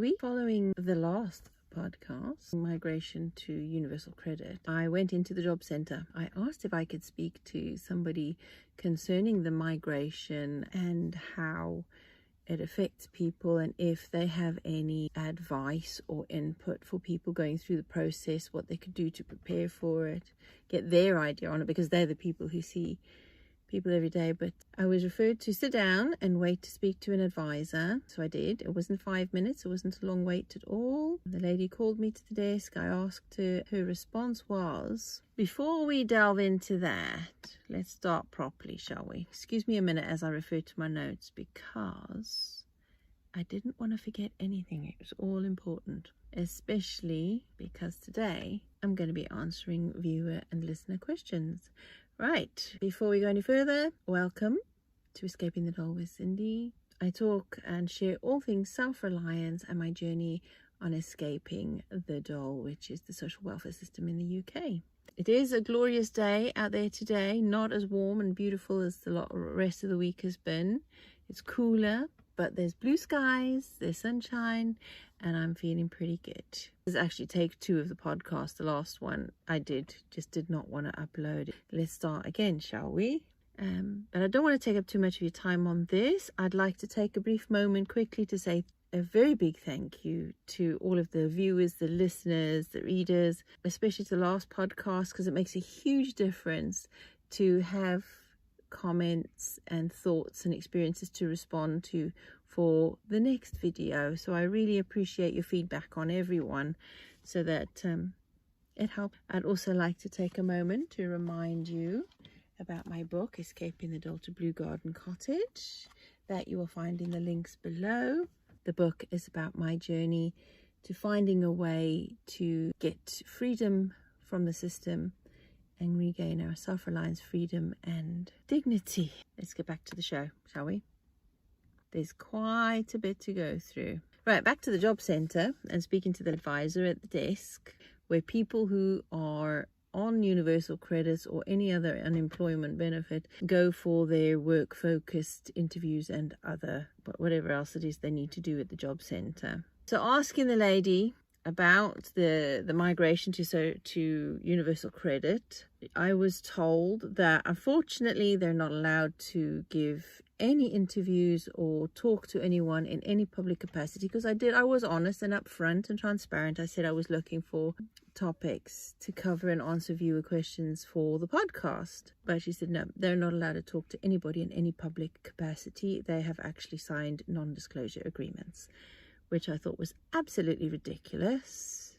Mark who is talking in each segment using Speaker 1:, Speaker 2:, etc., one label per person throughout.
Speaker 1: week following the last podcast, migration to universal credit, I went into the job centre. I asked if I could speak to somebody concerning the migration and how it affects people, and if they have any advice or input for people going through the process, what they could do to prepare for it, get their idea on it, because they're the people who see people every day. But I was referred to sit down and wait to speak to an advisor, so I did. It wasn't 5 minutes, it wasn't a long wait at all. The lady called me to the desk. I asked her. Her response was, before we delve into that, let's start properly, shall we? Excuse me a minute as I refer to my notes, because I didn't want to forget anything. It was all important, especially because today I'm going to be answering viewer and listener questions. Right, before we go any further, welcome to Escaping the Dole with Cindy. I talk and share all things self-reliance and my journey on escaping the Dole, which is the social welfare system in the UK. It is a glorious day out there today, not as warm and beautiful as the rest of the week has been. It's cooler, but there's blue skies, there's sunshine, and I'm feeling pretty good. This is actually take 2 of the podcast. The last one I just did not want to upload it. Let's start again, shall we? But I don't want to take up too much of your time on this. I'd like to take a brief moment quickly to say a very big thank you to all of the viewers, the listeners, the readers, especially to the last podcast, because it makes a huge difference to have comments and thoughts and experiences to respond to for the next video. So I really appreciate your feedback on everyone, so that it helps. I'd also like to take a moment to remind you about my book, Escaping the Dole to Blue Garden Cottage, that you will find in the links below. The book is about my journey to finding a way to get freedom from the system and regain our self-reliance, freedom and dignity. Let's get back to the show, shall we? There's quite a bit to go through. Right, back to the job centre and speaking to the advisor at the desk, where people who are on universal credits or any other unemployment benefit go for their work-focused interviews and whatever else it is they need to do at the job centre. So asking the lady about the migration to universal credit, I was told that unfortunately they're not allowed to give any interviews or talk to anyone in any public capacity, because I was honest and upfront and transparent. I said I was looking for topics to cover and answer viewer questions for the podcast, but she said no, they're not allowed to talk to anybody in any public capacity. They have actually signed non-disclosure agreements, which I thought was absolutely ridiculous,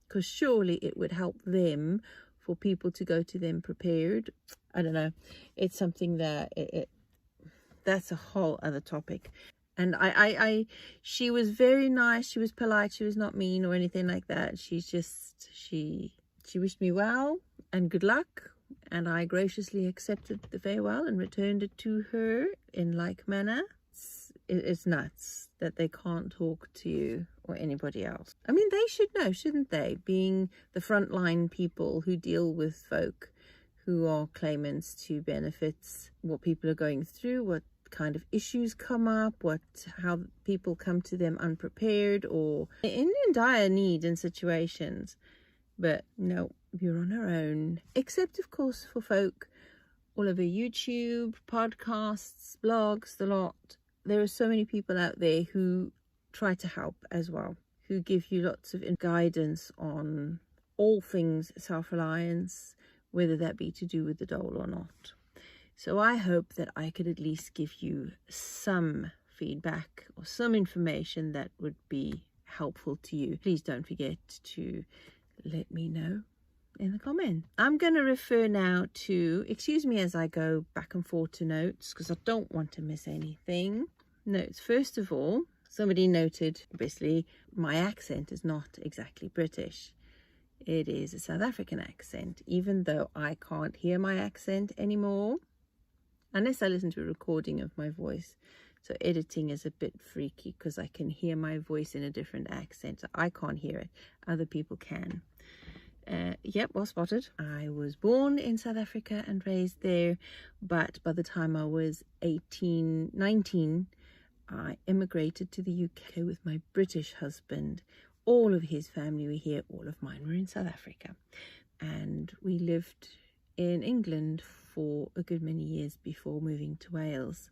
Speaker 1: because surely it would help them for people to go to them prepared. I don't know. It's something that that's a whole other topic. And she was very nice. She was polite. She was not mean or anything like that. She wished me well and good luck. And I graciously accepted the farewell and returned it to her in like manner. It's nuts that they can't talk to you or anybody else. I mean, they should know, shouldn't they? Being the frontline people who deal with folk who are claimants to benefits, what people are going through, what kind of issues come up, how people come to them unprepared or in dire need in situations. But no, you're on our own. Except, of course, for folk all over YouTube, podcasts, blogs, the lot. There are so many people out there who try to help as well, who give you lots of guidance on all things self-reliance, whether that be to do with the Dole or not. So I hope that I could at least give you some feedback or some information that would be helpful to you. Please don't forget to let me know in the comment. I'm going to refer now to, excuse me as I go back and forth to notes, because I don't want to miss anything. Notes. First of all, somebody noted, obviously, my accent is not exactly British. It is a South African accent, even though I can't hear my accent anymore, unless I listen to a recording of my voice. So editing is a bit freaky because I can hear my voice in a different accent. So I can't hear it. Other people can. Yep, well spotted. I was born in South Africa and raised there, but by the time I was 19, I immigrated to the UK with my British husband. All of his family were here, all of mine were in South Africa. And we lived in England for a good many years before moving to Wales.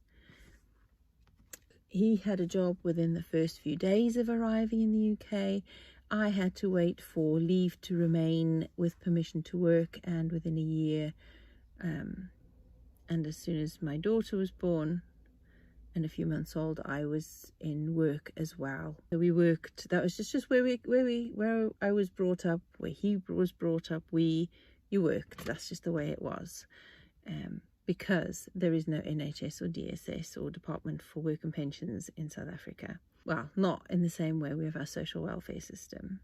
Speaker 1: He had a job within the first few days of arriving in the UK. I had to wait for leave to remain with permission to work, and within a year, and as soon as my daughter was born and a few months old, I was in work as well. So we worked. That was just where I was brought up, where he was brought up. You worked. That's just the way it was. Because there is no NHS or DSS or Department for Work and Pensions in South Africa. Well, not in the same way we have our social welfare system.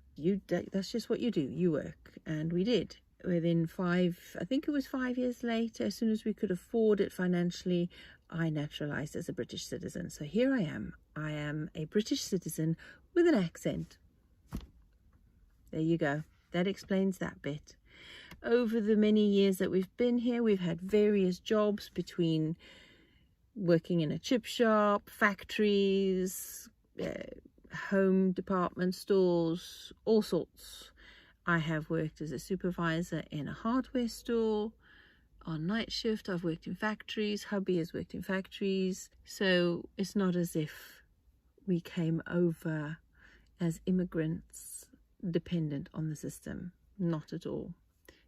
Speaker 1: That's just what you do. You work, and we did. Within 5 years later, as soon as we could afford it financially, I naturalised as a British citizen. So here I am. I am a British citizen with an accent. There you go. That explains that bit. Over the many years that we've been here, we've had various jobs, between working in a chip shop, factories, home department stores, all sorts. I have worked as a supervisor in a hardware store on night shift. I've worked in factories. Hubby has worked in factories. So it's not as if we came over as immigrants dependent on the system. Not at all.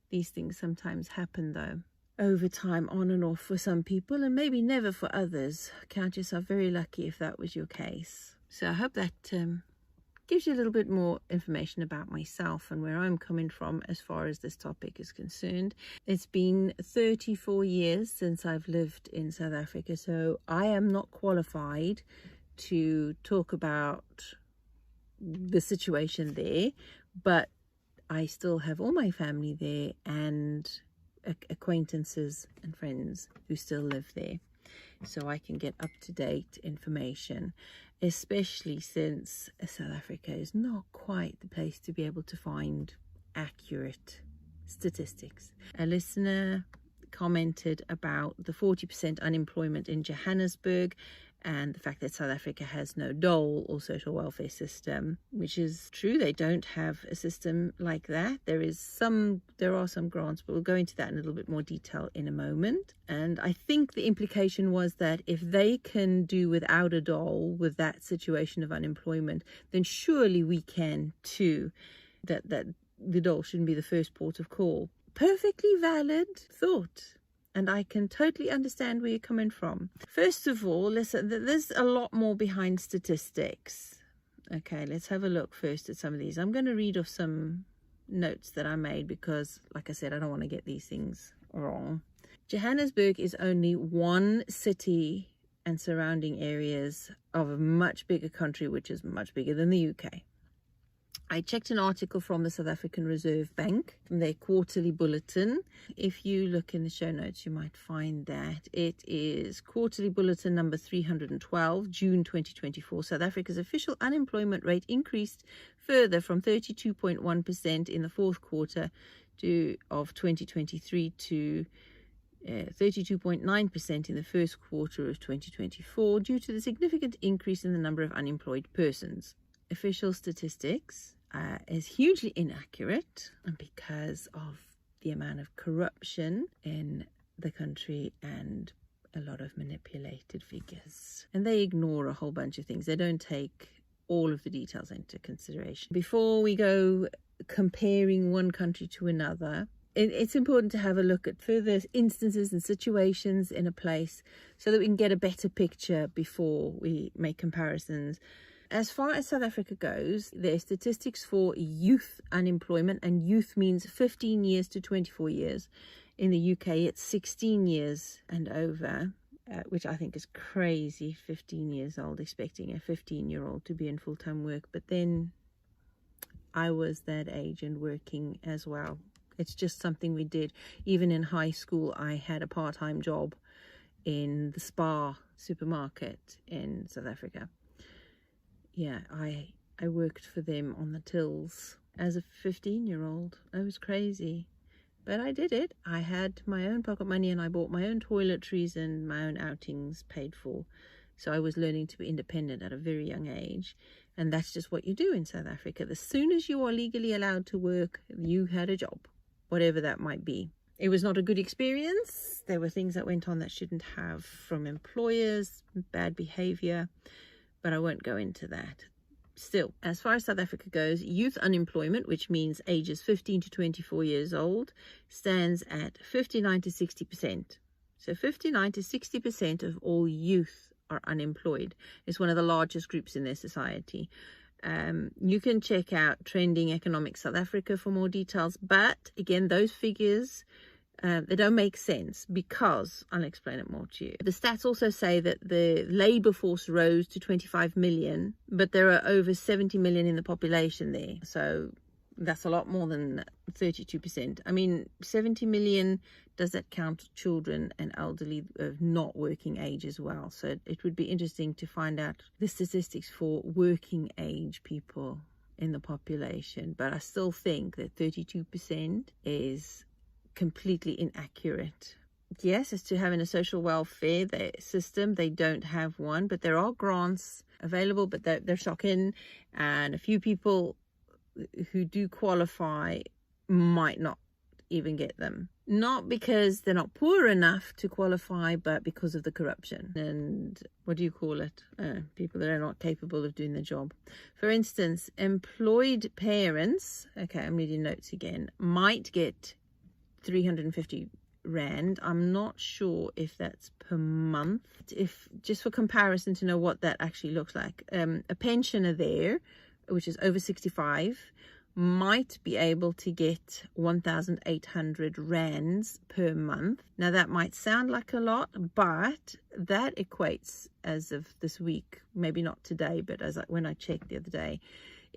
Speaker 1: These things sometimes happen, though, over time, on and off for some people, and maybe never for others. Count yourself very lucky if that was your case. So I hope that gives you a little bit more information about myself and where I'm coming from as far as this topic is concerned. It's been 34 years since I've lived in South Africa, so I am not qualified to talk about the situation there, but I still have all my family there and acquaintances and friends who still live there, so I can get up-to-date information, especially since South Africa is not quite the place to be able to find accurate statistics. A listener commented about the 40% unemployment in Johannesburg and the fact that South Africa has no Dole or social welfare system, which is true. They don't have a system like that. There are some grants, but we'll go into that in a little bit more detail in a moment. And I think the implication was that if they can do without a Dole with that situation of unemployment, then surely we can too. That the Dole shouldn't be the first port of call. Perfectly valid thought. And I can totally understand where you're coming from. First of all, listen, there's a lot more behind statistics. Okay, let's have a look first at some of these. I'm going to read off some notes that I made because, like I said, I don't want to get these things wrong. Johannesburg is only one city and surrounding areas of a much bigger country, which is much bigger than the UK. I checked an article from the South African Reserve Bank, from their quarterly bulletin. If you look in the show notes, you might find that. It is quarterly bulletin number 312, June 2024. South Africa's official unemployment rate increased further from 32.1% in the fourth quarter of 2023 to 32.9% in the first quarter of 2024 due to the significant increase in the number of unemployed persons. Official statistics is hugely inaccurate because of the amount of corruption in the country and a lot of manipulated figures. And they ignore a whole bunch of things. They don't take all of the details into consideration. Before we go comparing one country to another, it's important to have a look at further instances and situations in a place so that we can get a better picture before we make comparisons. As far as South Africa goes, there are statistics for youth unemployment, and youth means 15 years to 24 years. In the UK, it's 16 years and over, which I think is crazy, 15 years old, expecting a 15-year-old to be in full-time work. But then I was that age and working as well. It's just something we did. Even in high school, I had a part-time job in the Spar supermarket in South Africa. Yeah, I worked for them on the tills as a 15-year-old. I was crazy, but I did it. I had my own pocket money and I bought my own toiletries and my own outings paid for So I was learning to be independent at a very young age. And that's just what you do in South Africa. As soon as you are legally allowed to work, you had a job, whatever that might be. It was not a good experience. There were things that went on that shouldn't have from employers, bad behavior, but I won't go into that. Still, as far as South Africa goes, youth unemployment, which means ages 15 to 24 years old, stands at 59 to 60%. So 59 to 60% of all youth are unemployed. It's one of the largest groups in their society. You can check out Trending Economic South Africa for more details, but again, those figures, they don't make sense because I'll explain it more to you. The stats also say that the labour force rose to 25 million, but there are over 70 million in the population there. So that's a lot more than 32%. I mean, 70 million, does that count children and elderly of not working age as well? So it would be interesting to find out the statistics for working age people in the population. But I still think that 32% is completely inaccurate. Yes, as to having a social welfare system, they don't have one, but there are grants available, but they're shocking, and a few people who do qualify might not even get them. Not because they're not poor enough to qualify, but because of the corruption and what do you call it? People that are not capable of doing the job. For instance, employed parents, okay, I'm reading notes again, might get 350 Rand. I'm not sure if that's per month. If just for comparison to know what that actually looks like, a pensioner there, which is over 65, might be able to get 1,800 rands per month. Now that might sound like a lot, but that equates, as of this week, maybe not today, but when I checked the other day,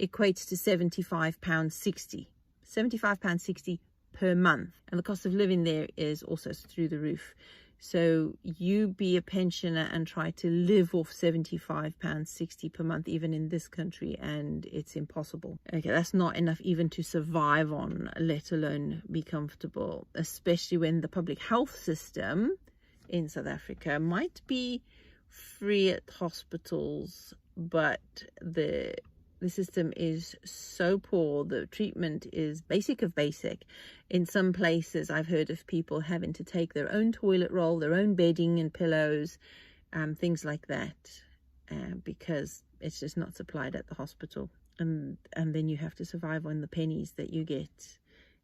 Speaker 1: equates to £75.60. £75.60 per month. And the cost of living there is also through the roof. So you be a pensioner and try to live off £75.60 per month, even in this country, and it's impossible. Okay, that's not enough even to survive on, let alone be comfortable, especially when the public health system in South Africa might be free at hospitals, but the system is so poor. The treatment is basic of basic. In some places, I've heard of people having to take their own toilet roll, their own bedding and pillows, things like that, because it's just not supplied at the hospital. And then you have to survive on the pennies that you get.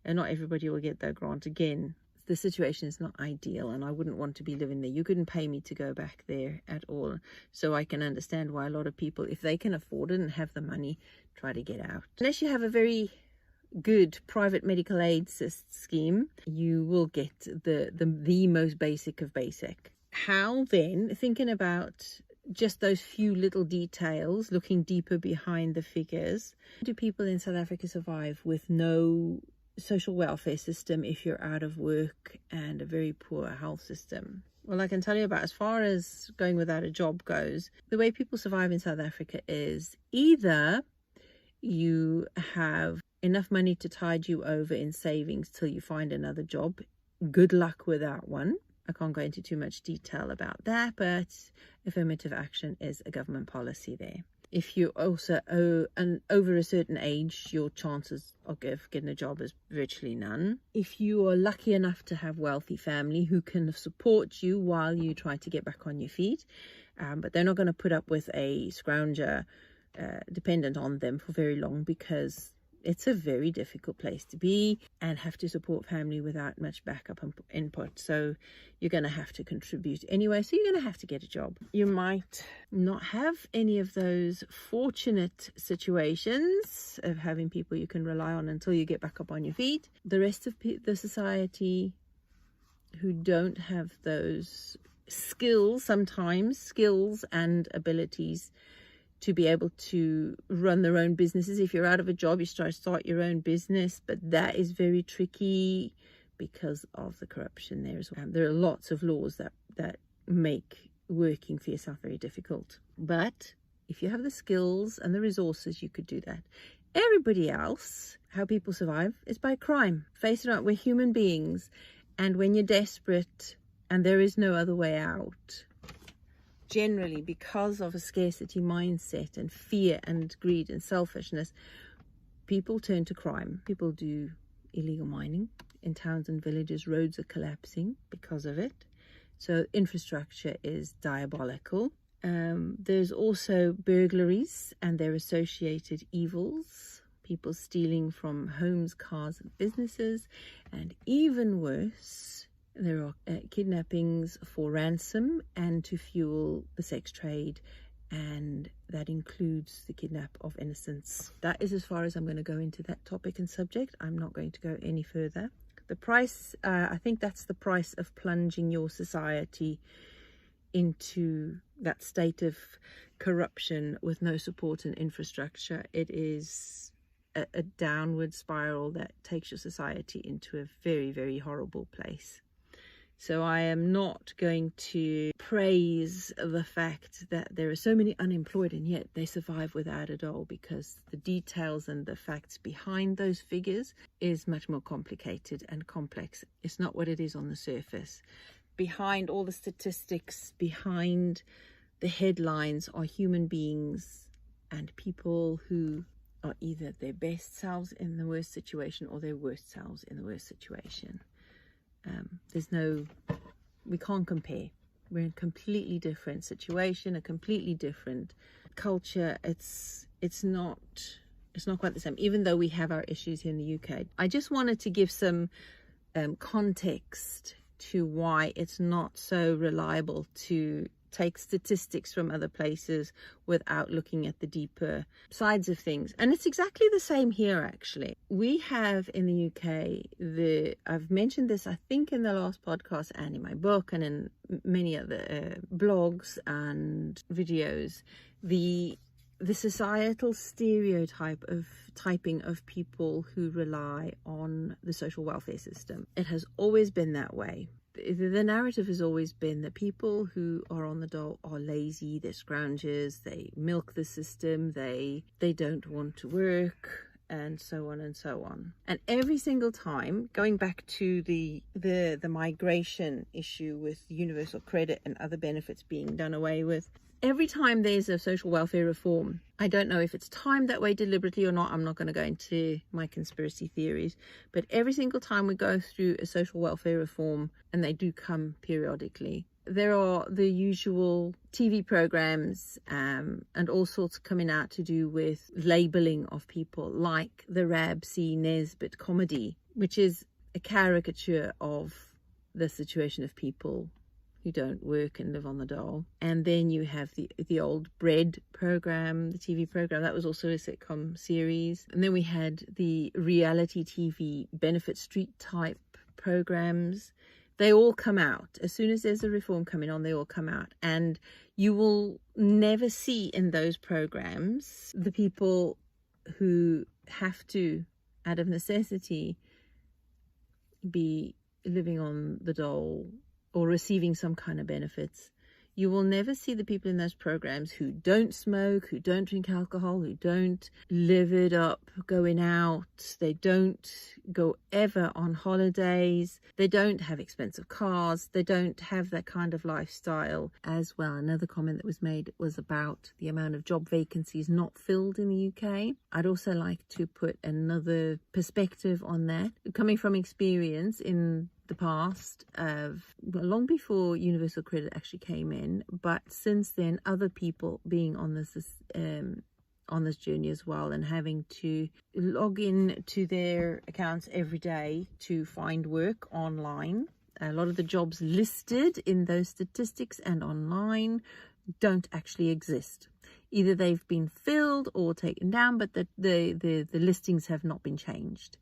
Speaker 1: And not everybody will get that grant again. The situation is not ideal, and I wouldn't want to be living there. You couldn't pay me to go back there at all. So I can understand why a lot of people, if they can afford it and have the money, try to get out. Unless you have a very good private medical aid scheme, you will get the most basic of basic. How then, thinking about just those few little details, looking deeper behind the figures, do people in South Africa survive with no social welfare system if you're out of work and a very poor health system? Well, I can tell you about, as far as going without a job goes, the way people survive in South Africa is either you have enough money to tide you over in savings till you find another job. Good luck with that one. I can't go into too much detail about that, but affirmative action is a government policy there. If you also over a certain age, your chances of getting a job is virtually none. If you are lucky enough to have wealthy family who can support you while you try to get back on your feet, but they're not going to put up with a scrounger dependent on them for very long, because it's a very difficult place to be and have to support family without much backup input. So you're going to have to contribute anyway. So you're going to have to get a job. You might not have any of those fortunate situations of having people you can rely on until you get back up on your feet. The rest of the society who don't have those skills, sometimes skills and abilities to be able to run their own businesses. If you're out of a job, you start your own business, but that is very tricky because of the corruption there as well. There are lots of laws that make working for yourself very difficult. But if you have the skills and the resources, you could do that. Everybody else, how people survive is by crime. Face it out, we're human beings. And when you're desperate and there is no other way out, generally, because of a scarcity mindset and fear and greed and selfishness, people turn to crime. People do illegal mining in towns and villages. Roads are collapsing because of it. So infrastructure is diabolical. There's also burglaries and their associated evils. People stealing from homes, cars, and businesses. And even worse, there are kidnappings for ransom and to fuel the sex trade. And that includes the kidnap of innocents. That is as far as I'm going to go into that topic and subject. I'm not going to go any further. The price, I think that's the price of plunging your society into that state of corruption with no support and infrastructure. It is a downward spiral that takes your society into a very, very horrible place. So I am not going to praise the fact that there are so many unemployed and yet they survive without a Dole, because the details and the facts behind those figures is much more complicated and complex. It's not what it is on the surface. Behind all the statistics, behind the headlines, are human beings and people who are either their best selves in the worst situation or their worst selves in the worst situation. We can't compare. We're in a completely different situation, a completely different culture. It's not quite the same, even though we have our issues here in the UK. I just wanted to give some context to why it's not so reliable to take statistics from other places without looking at the deeper sides of things. And it's exactly the same here, actually. We have in the UK, I've mentioned this, I think, in the last podcast and in my book and in many other blogs and videos, the societal stereotype of typing of people who rely on the social welfare system. It has always been that way. The narrative has always been that people who are on the Dole are lazy, they're scroungers, they milk the system, they don't want to work, and so on and so on. And every single time, going back to the migration issue with universal credit and other benefits being done away with, every time there's a social welfare reform, I don't know if it's timed that way deliberately or not. I'm not going to go into my conspiracy theories, but every single time we go through a social welfare reform, and they do come periodically, there are the usual TV programs and all sorts coming out to do with labeling of people, like the Rab C. Nesbitt comedy, which is a caricature of the situation of people who don't work and live on the Dole. And then you have the old Bread program, the TV program, that was also a sitcom series. And then we had the reality TV Benefit Street type programs. They all come out. As soon as there's a reform coming on, they all come out. And you will never see in those programs the people who have to, out of necessity, be living on the Dole or receiving some kind of benefits. You will never see the people in those programs who don't smoke, who don't drink alcohol, who don't live it up going out. They don't go ever on holidays. They don't have expensive cars. They don't have that kind of lifestyle as well. Another comment that was made was about the amount of job vacancies not filled in the UK. I'd also like to put another perspective on that. Coming from experience in the past, long before universal credit actually came in, but since then, other people being on this journey as well, and having to log in to their accounts every day to find work online. A lot of the jobs listed in those statistics and online don't actually exist. Either they've been filled or taken down, but the listings have not been changed.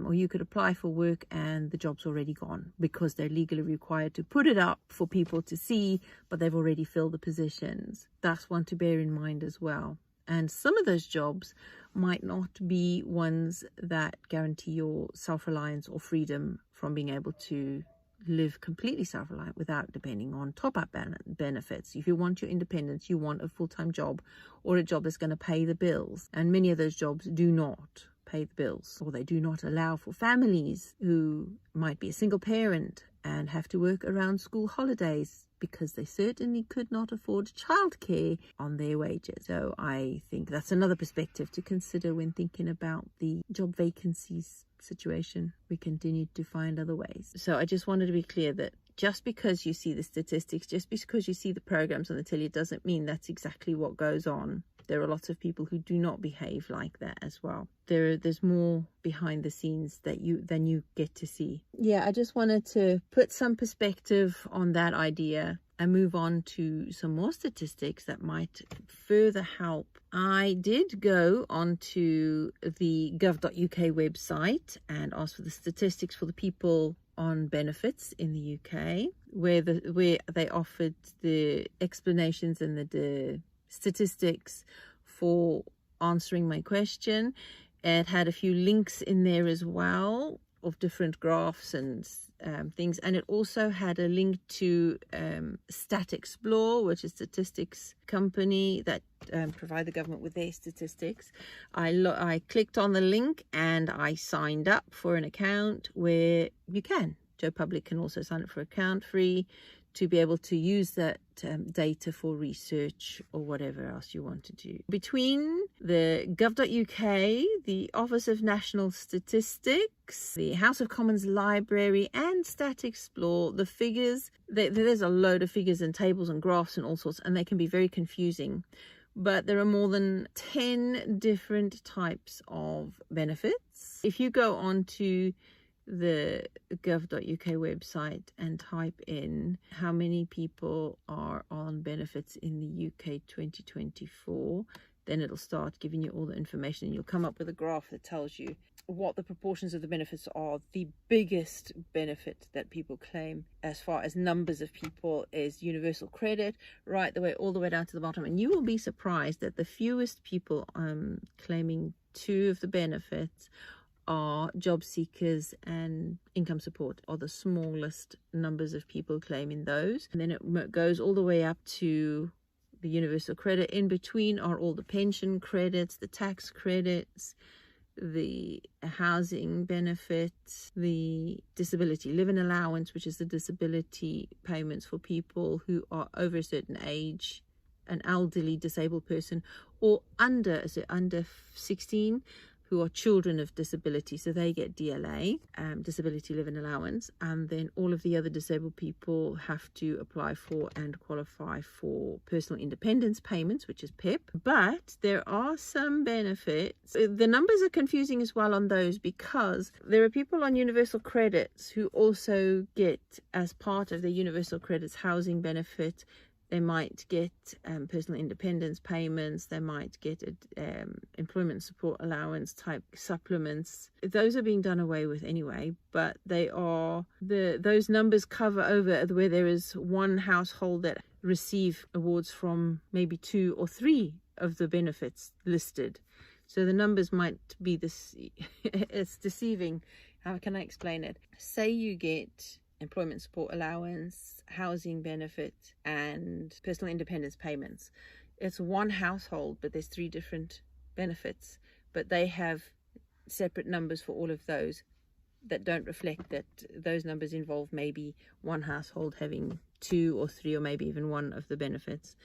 Speaker 1: Or you could apply for work and the job's already gone because they're legally required to put it up for people to see, but they've already filled the positions. That's one to bear in mind as well. And some of those jobs might not be ones that guarantee your self-reliance or freedom from being able to live completely self-reliant without depending on top-up benefits. If you want your independence, you want a full-time job or a job that's going to pay the bills. And many of those jobs do not pay the bills, or they do not allow for families who might be a single parent and have to work around school holidays because they certainly could not afford childcare on their wages. So I think that's another perspective to consider when thinking about the job vacancies situation. We continue to find other ways. So I just wanted to be clear that just because you see the statistics, just because you see the programs on the telly, doesn't mean that's exactly what goes on. There are lots of people who do not behave like that as well. There's more behind the scenes than you get to see. Yeah, I just wanted to put some perspective on that idea and move on to some more statistics that might further help. I did go onto the gov.uk website and ask for the statistics for the people on benefits in the UK, where they offered the explanations and the statistics for answering my question. It had a few links in there as well of different graphs and things, and it also had a link to StatExplore, which is a statistics company that provide the government with their statistics. I clicked on the link and I signed up for an account where you can. Joe Public can also sign up for an account free to be able to use that data for research or whatever else you want to do. Between the gov.uk, the Office of National Statistics, the House of Commons Library and StatExplore, the figures, there's a load of figures and tables and graphs and all sorts, and they can be very confusing. But there are more than 10 different types of benefits. If you go on to the gov.uk website and type in how many people are on benefits in the UK 2024, then it'll start giving you all the information, and you'll come up with a graph that tells you what the proportions of the benefits are. The biggest benefit that people claim as far as numbers of people is universal credit, all the way down to the bottom. And you will be surprised that the fewest people claiming two of the benefits are job seekers and income support, are the smallest numbers of people claiming those. And then it goes all the way up to the universal credit. In between are all the pension credits, the tax credits, the housing benefits, the disability living allowance, which is the disability payments for people who are over a certain age, an elderly disabled person, or under 16, who are children of disability, so they get DLA, disability living allowance, and then all of the other disabled people have to apply for and qualify for personal independence payments, which is PIP. But there are some benefits. The numbers are confusing as well on those, because there are people on universal credits who also get, as part of the universal credits housing benefit, they might get personal independence payments, they might get employment support allowance type supplements. Those are being done away with anyway, but those numbers cover over where there is one household that receive awards from maybe 2 or 3 of the benefits listed. So the numbers might be this, it's deceiving. How can I explain it? Say you get employment support allowance, housing benefit, and personal independence payments. It's one household, but there's 3 different benefits, but they have separate numbers for all of those that don't reflect that those numbers involve maybe one household having 2 or 3 or maybe even 1 of the benefits.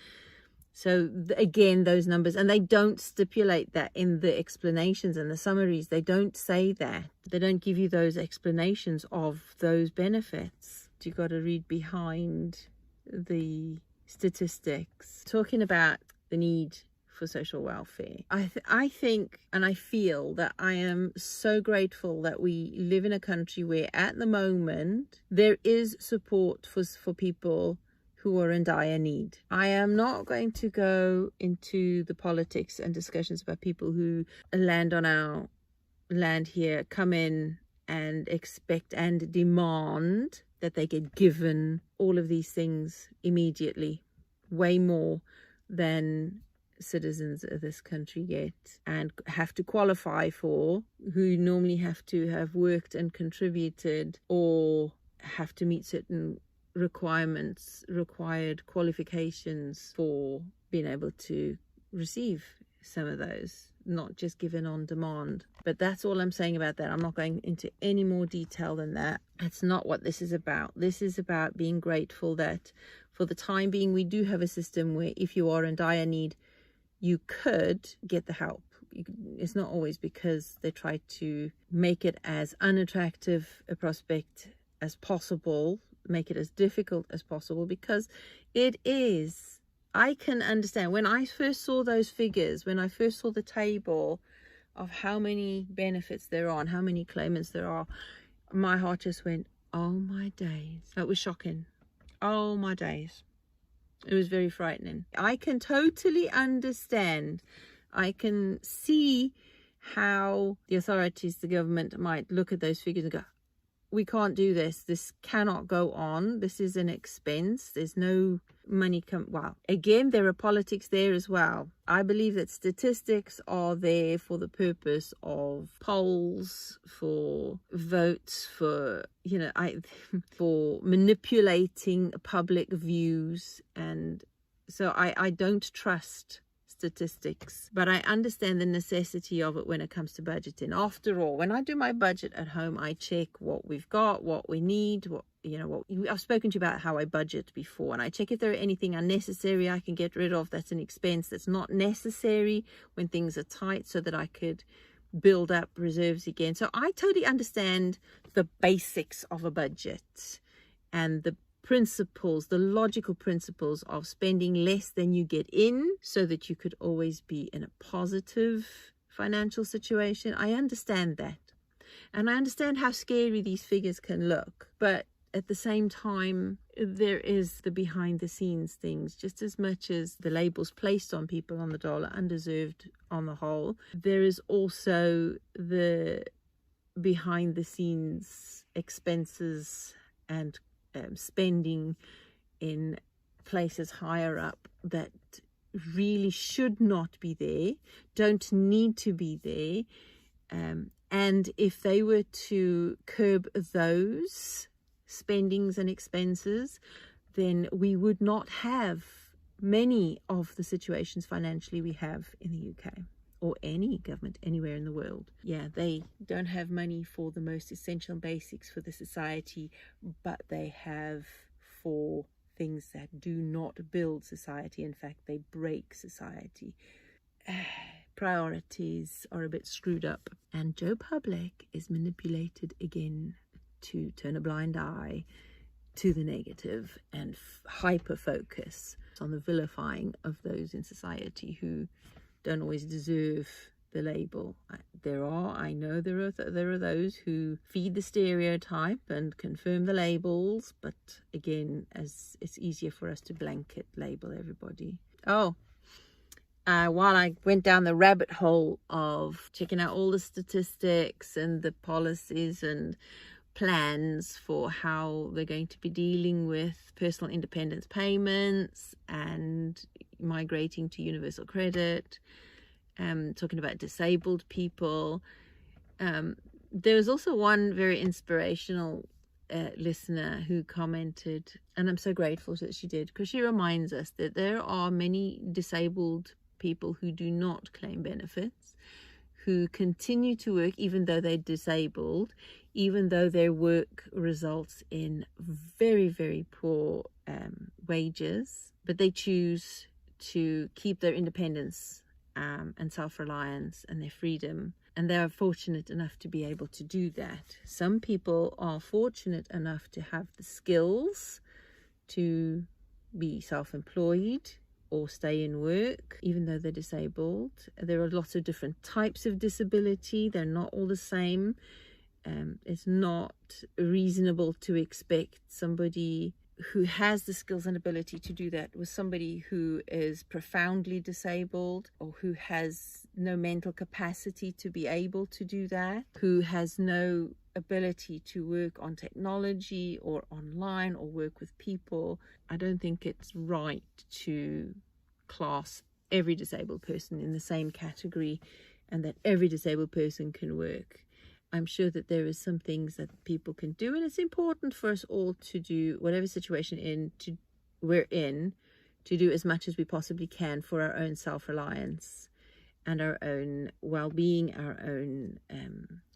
Speaker 1: So again, those numbers, and they don't stipulate that in the explanations and the summaries. They don't say that. They don't give you those explanations of those benefits. You've got to read behind the statistics. Talking about the need for social welfare. I think and I feel that I am so grateful that we live in a country where at the moment there is support for people who are in dire need. I am not going to go into the politics and discussions about people who land on our land here, come in and expect and demand that they get given all of these things immediately, way more than citizens of this country get and have to qualify for, who normally have to have worked and contributed or have to meet certain required qualifications for being able to receive some of those not just given on demand. But that's all I'm saying about that. I'm not going into any more detail than that. That's not what this is about. This is about being grateful that for the time being, we do have a system where if you are in dire need, you could get the help. It's not always because they try to make it as unattractive a prospect as possible, make it as difficult as possible, because it is. I can understand. When I first saw those figures, when I first saw the table of how many benefits there are and how many claimants there are, my heart just went, oh my days. That was shocking. Oh my days. It was very frightening. I can totally understand. I can see how the authorities, the government, might look at those figures and go, we can't do this. This cannot go on. This is an expense. There's no money well, again, there are politics there as well. I believe that statistics are there for the purpose of polls, for votes, for, for manipulating public views. And so I don't trust statistics, but I understand the necessity of it when it comes to budgeting. After all, when I do my budget at home, I check what we've got, what we need, what I've spoken to you about how I budget before, and I check if there are anything unnecessary I can get rid of. That's an expense that's not necessary when things are tight, so that I could build up reserves again. So I totally understand the basics of a budget and the principles, the logical principles of spending less than you get in so that you could always be in a positive financial situation. I understand that. And I understand how scary these figures can look. But at the same time, there is the behind the scenes things. Just as much as the labels placed on people on the Dole are undeserved on the whole, there is also the behind the scenes expenses and spending in places higher up that really should not be there, don't need to be there. And if they were to curb those spendings and expenses, then we would not have many of the situations financially we have in the UK, or any government anywhere in the world. Yeah, they don't have money for the most essential basics for the society, but they have for things that do not build society. In fact, they break society. Priorities are a bit screwed up, and Joe Public is manipulated again to turn a blind eye to the negative and hyper focus on the vilifying of those in society who don't always deserve the label. I know there are those who feed the stereotype and confirm the labels, but again, as it's easier for us to blanket label everybody. While I went down the rabbit hole of checking out all the statistics and the policies and plans for how they're going to be dealing with personal independence payments and migrating to universal credit, talking about disabled people, there was also one very inspirational listener who commented, and I'm so grateful that she did, because she reminds us that there are many disabled people who do not claim benefits, who continue to work even though they're disabled, even though their work results in very, very poor wages, but they choose to keep their independence and self-reliance and their freedom, and they are fortunate enough to be able to do that. Some people are fortunate enough to have the skills to be self-employed or stay in work even though they're disabled. There are lots of different types of disability. They're not all the same. It's not reasonable to expect somebody who has the skills and ability to do that with somebody who is profoundly disabled, or who has no mental capacity to be able to do that, who has no ability to work on technology or online or work with people. I don't think it's right to class every disabled person in the same category and that every disabled person can work. I'm sure that there is some things that people can do, and it's important for us all to do whatever situation we're in, to do as much as we possibly can for our own self-reliance. and our own well-being, our own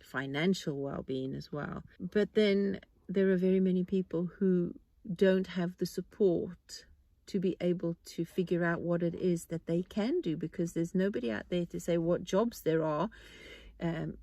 Speaker 1: financial well-being as well. But then there are very many people who don't have the support to be able to figure out what it is that they can do, because there's nobody out there to say what jobs there are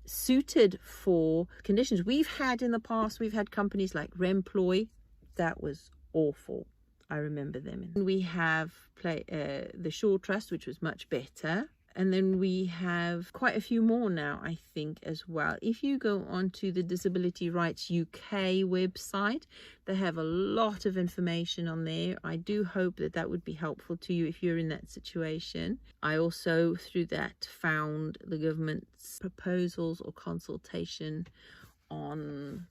Speaker 1: suited for conditions. We've had in the past, we've had companies like Remploy. That was awful. I remember them. And we have the Shore Trust, which was much better. And then we have quite a few more now, I think, as well. If you go onto the Disability Rights UK website, they have a lot of information on there. I do hope that that would be helpful to you if you're in that situation. I also, through that, found the government's proposals or consultation on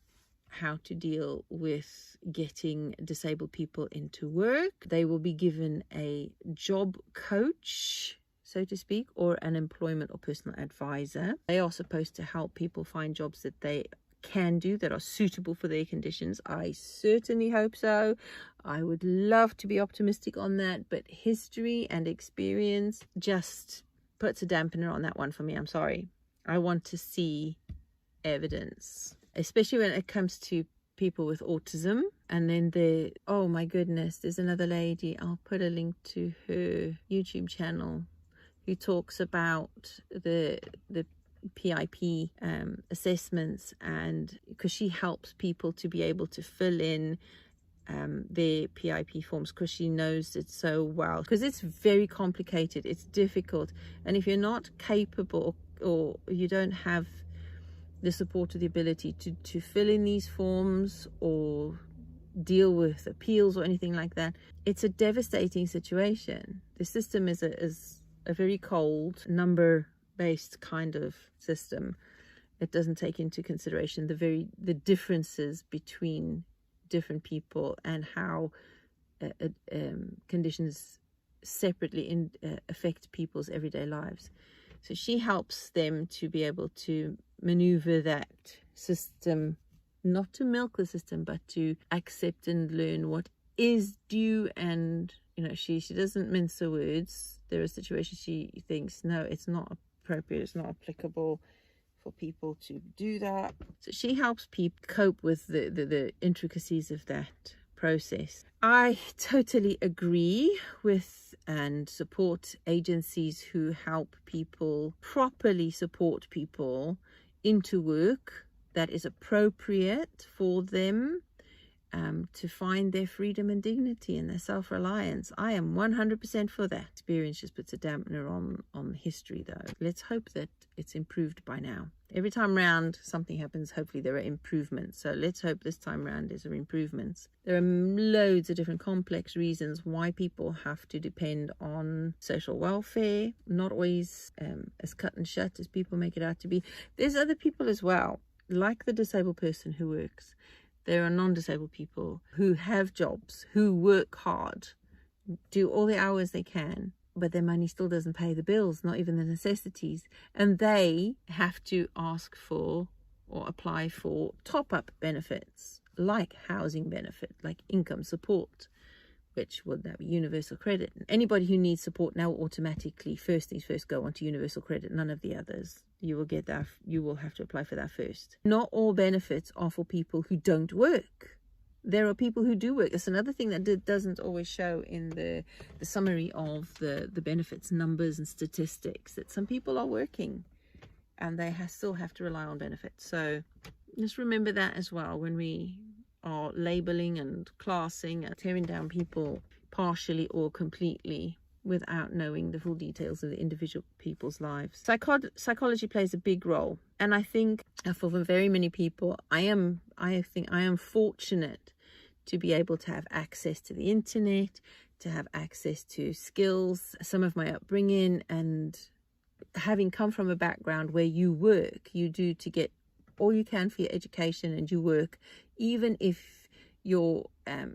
Speaker 1: how to deal with getting disabled people into work. They will be given a job coach, so to speak, or an employment or personal advisor. They are supposed to help people find jobs that they can do that are suitable for their conditions. I certainly hope so. I would love to be optimistic on that, but history and experience just puts a dampener on that one for me. I'm sorry. I want to see evidence, especially when it comes to people with autism. And then oh my goodness, there's another lady, I'll put a link to her YouTube channel, who talks about the PIP assessments, and because she helps people to be able to fill in their PIP forms, because she knows it so well, because it's very complicated, it's difficult, and if you're not capable or you don't have the support or the ability to fill in these forms or deal with appeals or anything like that, it's a devastating situation. The system is a very cold, number-based kind of system. It doesn't take into consideration the differences between different people and how conditions separately affect people's everyday lives. So she helps them to be able to maneuver that system, not to milk the system, but to accept and learn what is due. And she doesn't mince her words. There are situations she thinks, no, it's not appropriate, it's not applicable for people to do that. So she helps people cope with the intricacies of that process. I totally agree with and support agencies who help people, properly support people into work that is appropriate for them, to find their freedom and dignity and their self-reliance. I am 100% for that. Experience just puts a dampener on history, though. Let's hope that it's improved by now. Every time round something happens, hopefully there are improvements. So let's hope this time round there's improvements. There are loads of different complex reasons why people have to depend on social welfare. Not always as cut and shut as people make it out to be. There's other people as well, like the disabled person who works. There are non-disabled people who have jobs, who work hard, do all the hours they can, but their money still doesn't pay the bills, not even the necessities. And they have to ask for or apply for top-up benefits, like housing benefit, like income support, which would that be universal credit. Anybody who needs support now automatically first things first go onto universal credit, none of the others. You will get that, you will have to apply for that first. Not all benefits are for people who don't work. There are people who do work. That's another thing that doesn't always show in the summary of the benefits numbers and statistics, that some people are working and they still have to rely on benefits. So just remember that as well when we are labeling and classing and tearing down people partially or completely without knowing the full details of the individual people's lives. Psychology plays a big role, and I think for very many people, I think I am fortunate to be able to have access to the internet, to have access to skills, some of my upbringing, and having come from a background where you work, you do to get all you can for your education, and you work even if your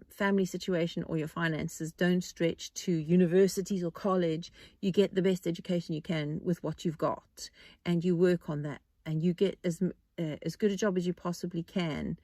Speaker 1: family situation or your finances don't stretch to universities or college. You get the best education you can with what you've got, and you work on that, and you get as good a job as you possibly can,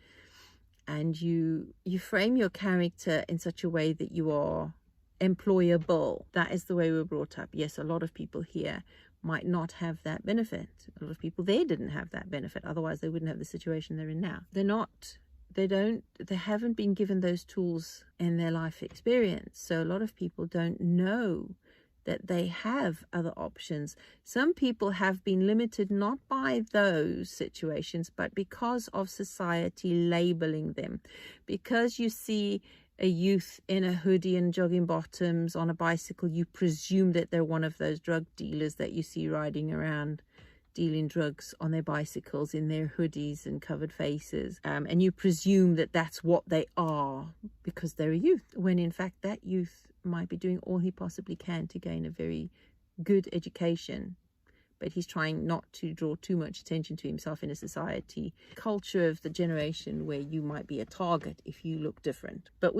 Speaker 1: and you frame your character in such a way that you are employable. That is the way we're brought up. Yes, a lot of people here might not have that benefit. A lot of people there didn't have that benefit. Otherwise, they wouldn't have the situation they're in now. They haven't been given those tools in their life experience. So a lot of people don't know that they have other options. Some people have been limited not by those situations, but because of society labeling them. Because you see a youth in a hoodie and jogging bottoms on a bicycle, you presume that they're one of those drug dealers that you see riding around dealing drugs on their bicycles in their hoodies and covered faces. And you presume that that's what they are because they're a youth, when in fact that youth might be doing all he possibly can to gain a very good education, but he's trying not to draw too much attention to himself in a society culture of the generation where you might be a target if you look different. But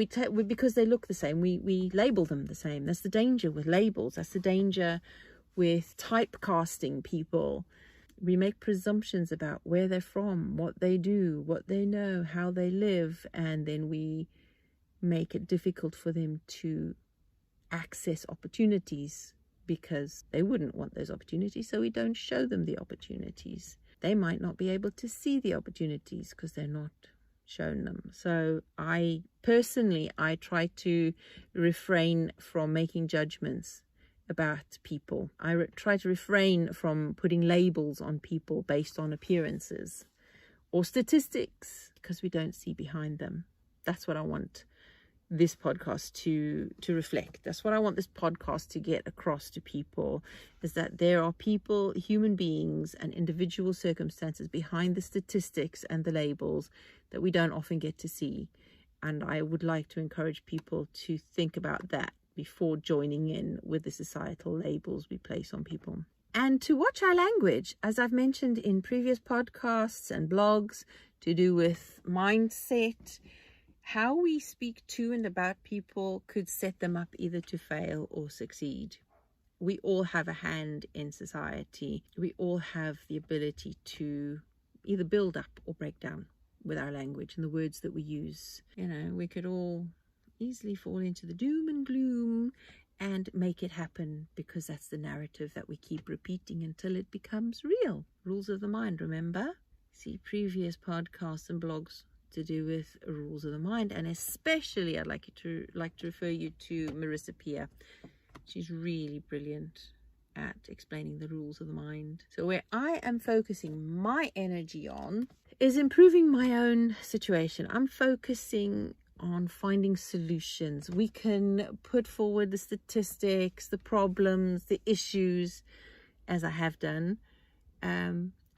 Speaker 1: because they look the same, we label them the same. That's the danger with labels. That's the danger with typecasting people. We make presumptions about where they're from, what they do, what they know, how they live, and then we make it difficult for them to access opportunities because they wouldn't want those opportunities, so we don't show them the opportunities. They might not be able to see the opportunities because they're not shown them. So I try to refrain from making judgments about people. I try to refrain from putting labels on people based on appearances or statistics because we don't see behind them. That's what I want this podcast to reflect. That's what I want this podcast to get across to people, is that there are people, human beings and individual circumstances behind the statistics and the labels that we don't often get to see. And I would like to encourage people to think about that before joining in with the societal labels we place on people. And to watch our language, as I've mentioned in previous podcasts and blogs, to do with mindset. How we speak to and about people could set them up either to fail or succeed. We all have a hand in society. We all have the ability to either build up or break down with our language and the words that we use. We could all easily fall into the doom and gloom and make it happen because that's the narrative that we keep repeating until it becomes real. Rules of the mind, remember? See previous podcasts and blogs to do with rules of the mind, and especially I'd like to refer you to Marissa Peer. She's really brilliant at explaining the rules of the mind. So where I am focusing my energy on is improving my own situation. I'm focusing on finding solutions. We can put forward the statistics, the problems, the issues, as I have done,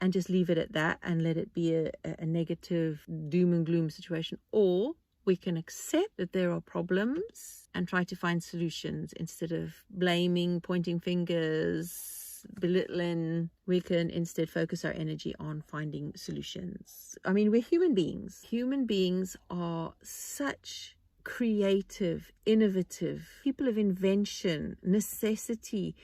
Speaker 1: and just leave it at that and let it be a negative doom and gloom situation. Or we can accept that there are problems and try to find solutions instead of blaming, pointing fingers, belittling. We can instead focus our energy on finding solutions. I mean, we're human beings. Human beings are such creative, innovative, people of invention, necessity,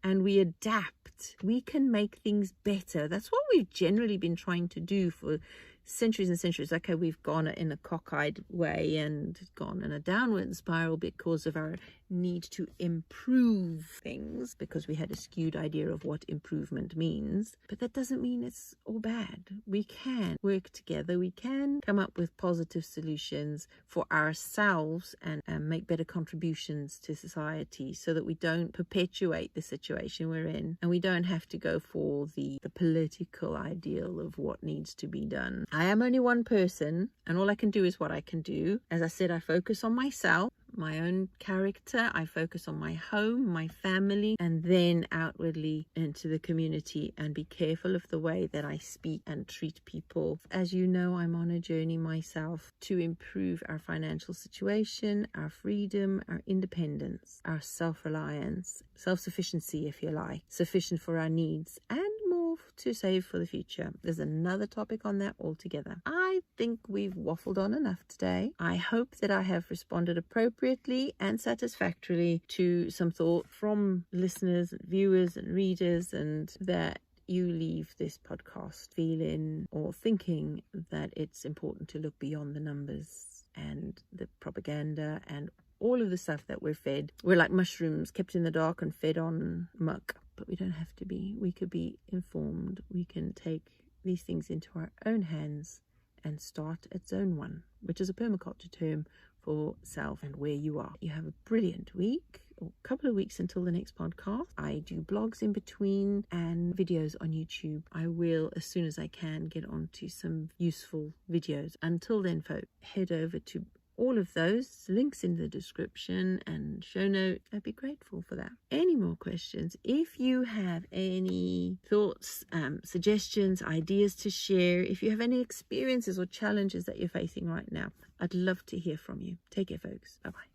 Speaker 1: and we adapt. We can make things better. That's what we've generally been trying to do for centuries and centuries. Okay, we've gone in a cockeyed way and gone in a downward spiral because of our need to improve things, because we had a skewed idea of what improvement means. But that doesn't mean it's all bad. We can work together. We can come up with positive solutions for ourselves and make better contributions to society so that we don't perpetuate the situation we're in, and we don't have to go for the political ideal of what needs to be done. I am only one person, and all I can do is what I can do. As I said, I focus on myself, my own character. I focus on my home, my family, and then outwardly into the community, and be careful of the way that I speak and treat people. As you know, I'm on a journey myself to improve our financial situation, our freedom, our independence, our self-reliance, self-sufficiency, if you like, sufficient for our needs, and more to save for the future. There's another topic on that altogether. I think we've waffled on enough today. I hope that I have responded appropriately and satisfactorily to some thought from listeners and viewers and readers, and that you leave this podcast feeling or thinking that it's important to look beyond the numbers and the propaganda and all of the stuff that we're fed. We're like mushrooms kept in the dark and fed on muck. but we don't have to be. We could be informed. We can take these things into our own hands and start at zone 1, which is a permaculture term for self and where you are. You have a brilliant week, or a couple of weeks until the next podcast. I do blogs in between and videos on YouTube. I will, as soon as I can, get onto some useful videos. Until then, folks, head over to all of those links in the description and show notes. I'd be grateful for that. Any more questions? If you have any thoughts, suggestions, ideas to share, if you have any experiences or challenges that you're facing right now, I'd love to hear from you. Take care, folks. Bye-bye.